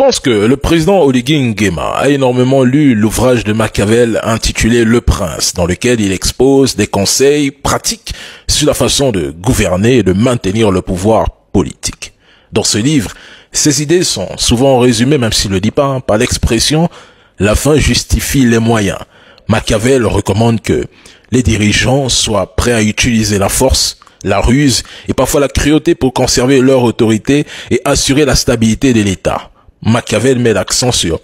pense que le président Oligui Nguema a énormément lu l'ouvrage de Machiavel intitulé Le Prince, dans lequel il expose des conseils pratiques sur la façon de gouverner et de maintenir le pouvoir politique. Dans ce livre, ces idées sont souvent résumées, même s'il ne le dit pas, par l'expression « la fin justifie les moyens ». Machiavel recommande que les dirigeants soient prêts à utiliser la force, la ruse et parfois la cruauté pour conserver leur autorité et assurer la stabilité de l'État. Machiavel met l'accent sur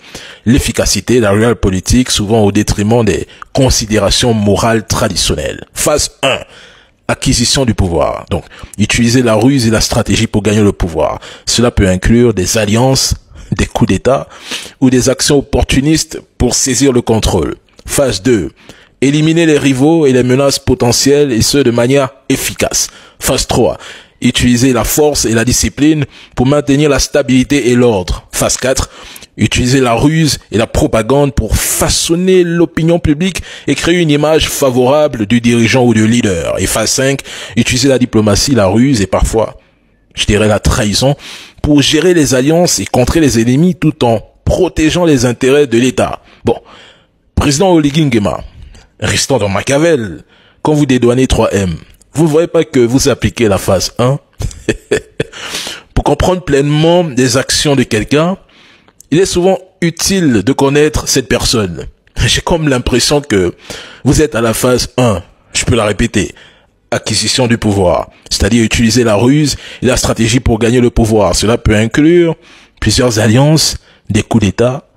l'efficacité de la réelle politique, souvent au détriment des considérations morales traditionnelles. Phase 1. Acquisition du pouvoir. Donc, utiliser la ruse et la stratégie pour gagner le pouvoir. Cela peut inclure des alliances, des coups d'État ou des actions opportunistes pour saisir le contrôle. Phase 2. Éliminer les rivaux et les menaces potentielles et ce de manière efficace. Phase 3. Utiliser la force et la discipline pour maintenir la stabilité et l'ordre. Phase 4. Utiliser la ruse et la propagande pour façonner l'opinion publique et créer une image favorable du dirigeant ou du leader. Et phase 5. Utiliser la diplomatie, la ruse et parfois, je dirais la trahison pour gérer les alliances et contrer les ennemis tout en protégeant les intérêts de l'État. Bon, président Oligui Nguema, restons dans Machiavel. Quand vous dédouanez 3M, vous ne voyez pas que vous appliquez la phase 1? Pour comprendre pleinement les actions de quelqu'un, il est souvent utile de connaître cette personne. J'ai comme l'impression que vous êtes à la phase 1. Je peux la répéter. Acquisition du pouvoir. C'est-à-dire utiliser la ruse et la stratégie pour gagner le pouvoir. Cela peut inclure plusieurs alliances, des coups d'État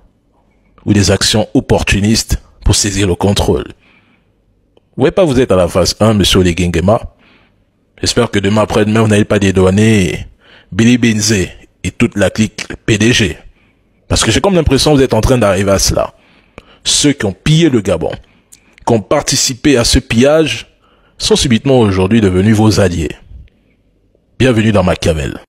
ou des actions opportunistes pour saisir le contrôle. Vous voyez pas, vous êtes à la phase 1, monsieur Oligui Nguema. J'espère que demain après-demain, vous n'allez pas dédouaner Billy Benzé et toute la clique PDG. Parce que j'ai comme l'impression que vous êtes en train d'arriver à cela. Ceux qui ont pillé le Gabon, qui ont participé à ce pillage, sont subitement aujourd'hui devenus vos alliés. Bienvenue dans Machiavel.